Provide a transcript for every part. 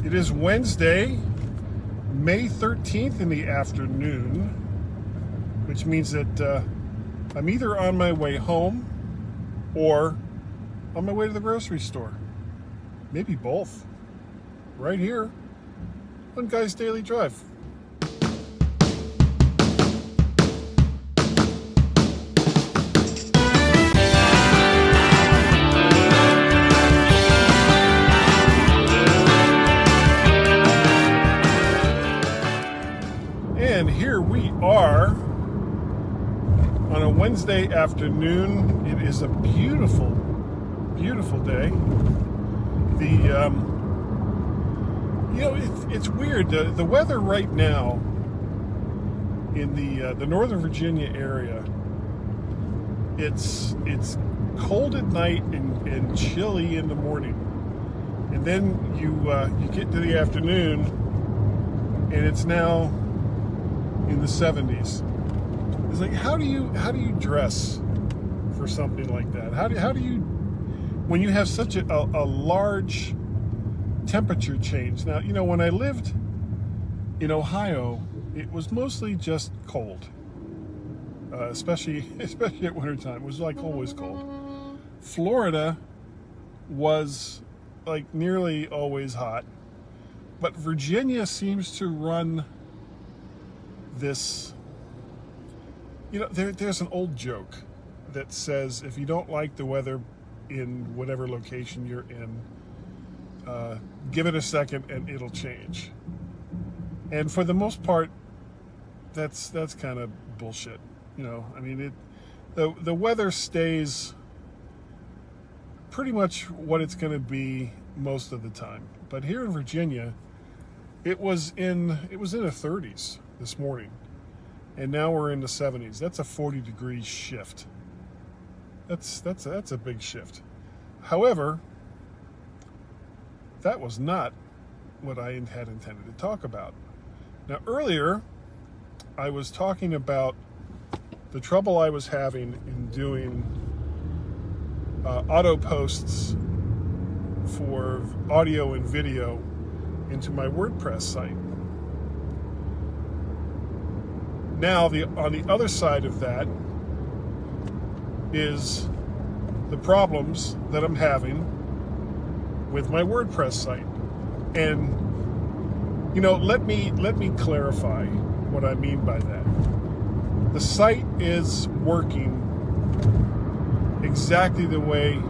It is Wednesday, May 13th in the afternoon, which means that I'm either on my way home or on my way to the grocery store. Maybe both. Right here on Guy's Daily Drive. And here we are on a Wednesday afternoon. It is a beautiful, beautiful day. It's weird. The weather right now in the Northern Virginia area, it's cold at night and chilly in the morning, and then you get to the afternoon and it's now in the 70s. It's like, how do you dress for something like that? How do you when you have such a large temperature change? Now, when I lived in Ohio, it was mostly just cold, especially at wintertime. It was like always cold. Florida was like nearly always hot, but Virginia seems to run this, there's an old joke that says if you don't like the weather in whatever location you're in, give it a second and it'll change. And for the most part, that's kind of bullshit. The weather stays pretty much what it's going to be most of the time. But here in Virginia, it was in the 30s this morning, and now we're in the 70s. That's a 40-degree shift. That's a big shift. However, that was not what I had intended to talk about. Now, earlier, I was talking about the trouble I was having in doing auto posts for audio and video into my WordPress site. Now, on the other side of that is the problems that I'm having with my WordPress site. And let me clarify what I mean by that. The site is working exactly the way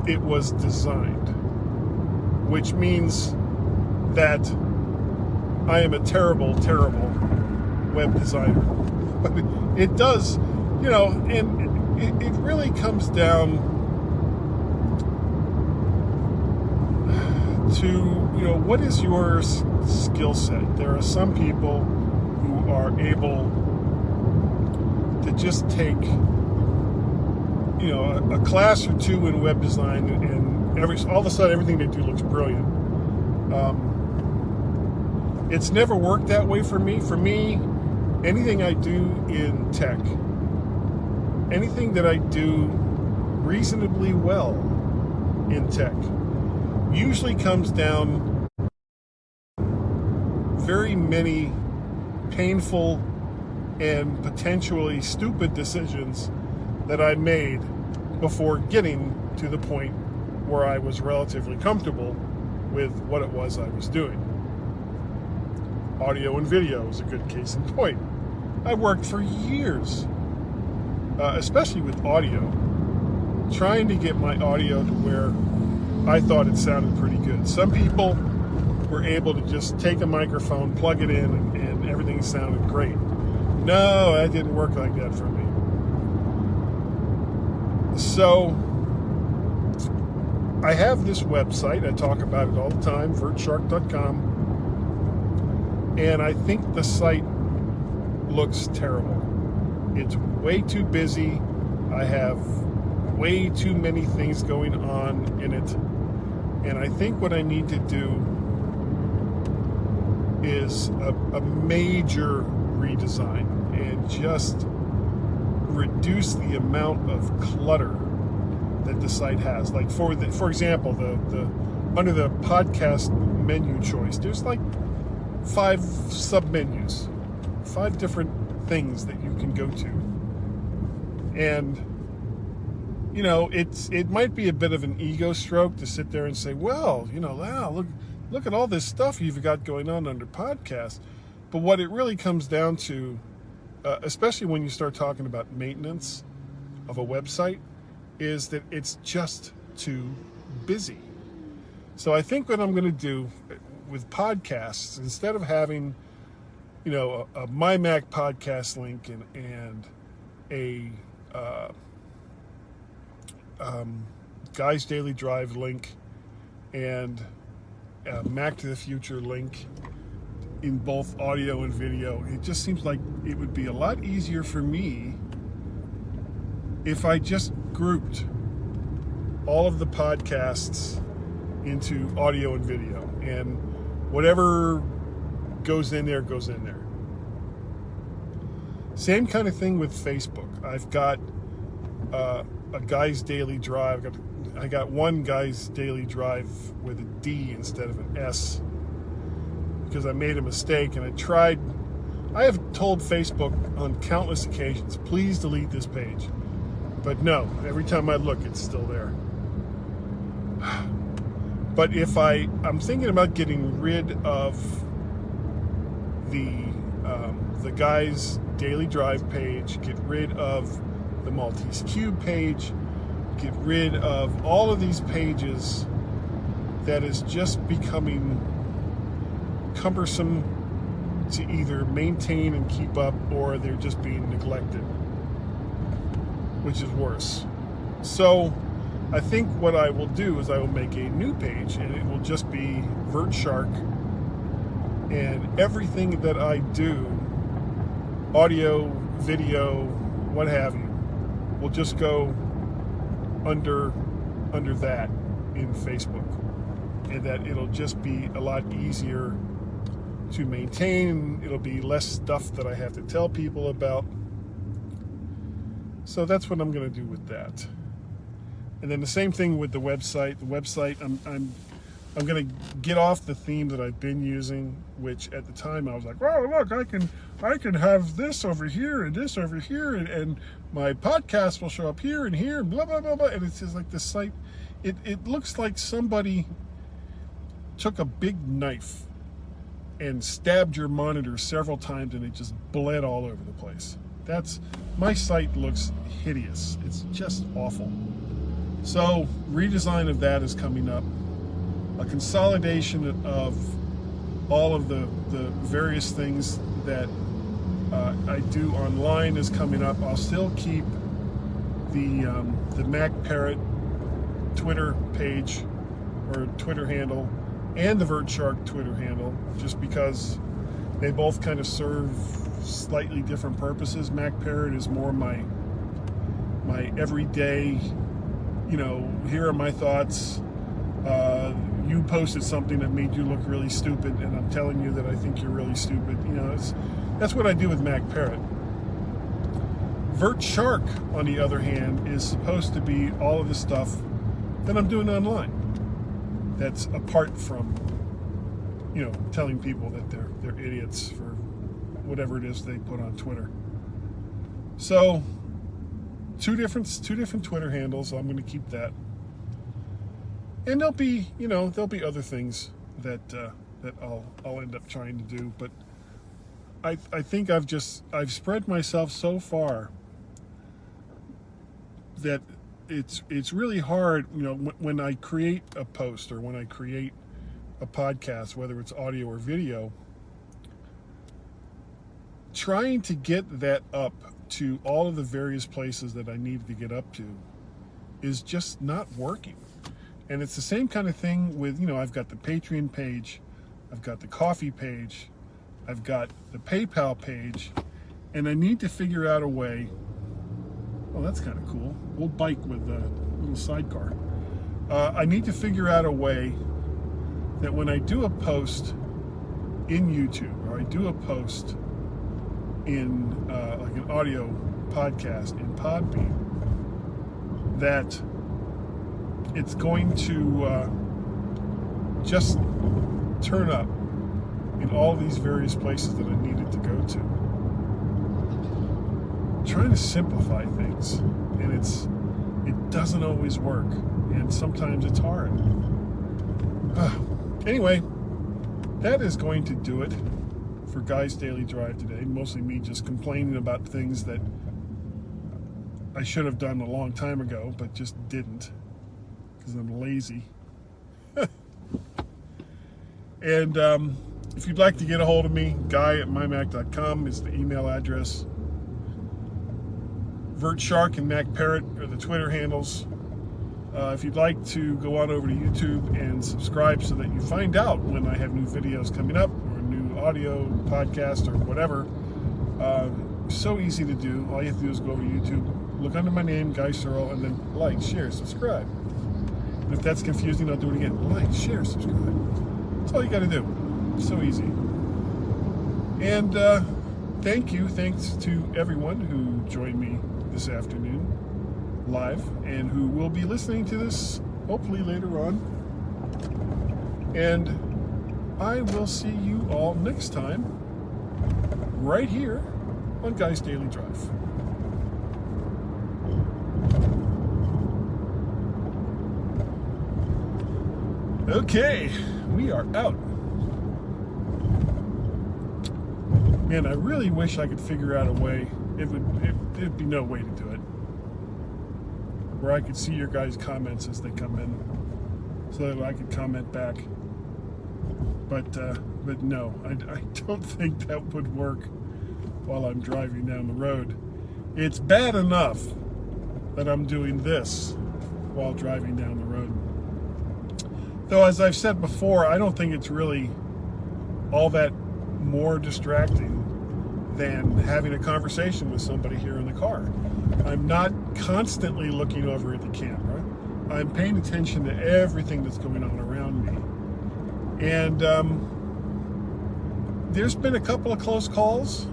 it was designed, which means that I am a terrible, terrible web designer. But it does, and it really comes down to, what is your skill set? There are some people who are able to just take, a class or two in web design, and all of a sudden everything they do looks brilliant. It's never worked that way for me. For me, anything I do in tech, anything that I do reasonably well in tech, usually comes down very many painful and potentially stupid decisions that I made before getting to the point where I was relatively comfortable with what it was I was doing. Audio and video is a good case in point. I worked for years, especially with audio, trying to get my audio to where I thought it sounded pretty good. Some people were able to just take a microphone, plug it in, and everything sounded great. No, that didn't work like that for me. So I have this website. I talk about it all the time, vertshark.com. And I think the site looks terrible. It's way too busy. I have way too many things going on in it. And I think what I need to do is a major redesign and just reduce the amount of clutter that the site has. Like for example, the under the podcast menu choice, there's like 5 sub-menus, 5 different things that you can go to. And, it might be a bit of an ego stroke to sit there and say, well, wow, look at all this stuff you've got going on under podcast. But what it really comes down to, especially when you start talking about maintenance of a website, is that it's just too busy. So I think what I'm going to do with podcasts, instead of having, a MyMac Podcast link and a Guys Daily Drive link and a Mac to the Future link in both audio and video, it just seems like it would be a lot easier for me if I just grouped all of the podcasts into audio and video, and whatever goes in there goes in there. Same kind of thing with Facebook. I've got a Guy's Daily Drive. I got one Guy's Daily Drive with a D instead of an S because I made a mistake, and I have told Facebook on countless occasions, please delete this page. But no, every time I look, it's still there. But if I'm thinking about getting rid of the Guy's Daily Drive page, get rid of the Maltese Cube page, get rid of all of these pages that is just becoming cumbersome to either maintain and keep up, or they're just being neglected, which is worse. So I think what I will do is I will make a new page, and it will just be Vert Shark, and everything that I do, audio, video, what have you, will just go under that in Facebook, and that it'll just be a lot easier to maintain. It'll be less stuff that I have to tell people about. So that's what I'm going to do with that. And then the same thing with the website. The website, I'm going to get off the theme that I've been using, which at the time I was like, oh, look, I can have this over here and this over here, and my podcast will show up here and here, and blah, blah, blah, blah. And it's just like the site, it looks like somebody took a big knife and stabbed your monitor several times, and it just bled all over the place. My site looks hideous. It's just awful. So redesign of that is coming up. A consolidation of all of the various things that I do online is coming up. I'll still keep the Mac Parrot Twitter page or Twitter handle and the Vert Shark Twitter handle, just because they both kind of serve slightly different purposes. Mac Parrot is more my everyday, here are my thoughts. You posted something that made you look really stupid, and I'm telling you that I think you're really stupid. That's what I do with Mac Parrot. Vert Shark, on the other hand, is supposed to be all of the stuff that I'm doing online. That's apart from, telling people that they're idiots for whatever it is they put on Twitter. So, two different Twitter handles. I'm going to keep that. And there'll be other things that I'll end up trying to do, but I think I've spread myself so far that it's really hard, when I create a post or when I create a podcast, whether it's audio or video, trying to get that up to all of the various places that I need to get up to is just not working. And it's the same kind of thing with, I've got the Patreon page, I've got the Coffee page, I've got the PayPal page, and I need to figure out a way. Oh, that's kind of cool. We'll bike with a little sidecar. I need to figure out a way that when I do a post in YouTube, or I do a post in like an audio podcast in Podbean, that it's going to just turn up in all these various places that I needed to go to. I'm trying to simplify things, and it doesn't always work, and sometimes it's hard. Anyway, that is going to do it for Guy's Daily Drive today. Mostly me just complaining about things that I should have done a long time ago, but just didn't because I'm lazy. And if you'd like to get a hold of me, guy@mymac.com is the email address. VertShark and MacParrot are the Twitter handles. If you'd like to go on over to YouTube and subscribe so that you find out when I have new videos coming up or a new audio podcast or whatever, so easy to do. All you have to do is go over to YouTube, look under my name, Guy Searle, and then like, share, subscribe. And if that's confusing, I'll do it again. Like, share, subscribe. That's all you got to do. So easy. And thanks to everyone who joined me this afternoon live and who will be listening to this hopefully later on. And I will see you all next time right here on Guy's Daily Drive. Okay, we are out. Man, I really wish I could figure out a way. It'd be no way to do it, where I could see your guys' comments as they come in, so that I could comment back. But no, I don't think that would work while I'm driving down the road. It's bad enough that I'm doing this while driving down the road. Though, as I've said before, I don't think it's really all that more distracting than having a conversation with somebody here in the car. I'm not constantly looking over at the camera. I'm paying attention to everything that's going on around me. And there's been a couple of close calls,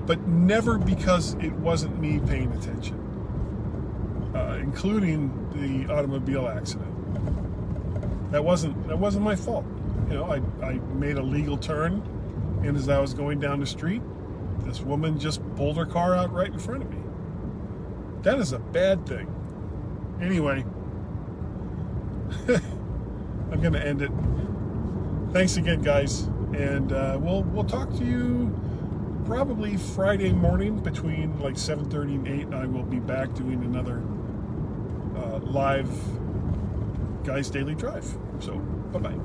but never because it wasn't me paying attention, including the automobile accident. That wasn't my fault. You know, I made a legal turn, and as I was going down the street, this woman just pulled her car out right in front of me. That is a bad thing. Anyway, I'm going to end it. Thanks again, guys, and we'll talk to you probably Friday morning between like 7:30 and 8. I will be back doing another live Guy's Daily Drive. So, bye-bye.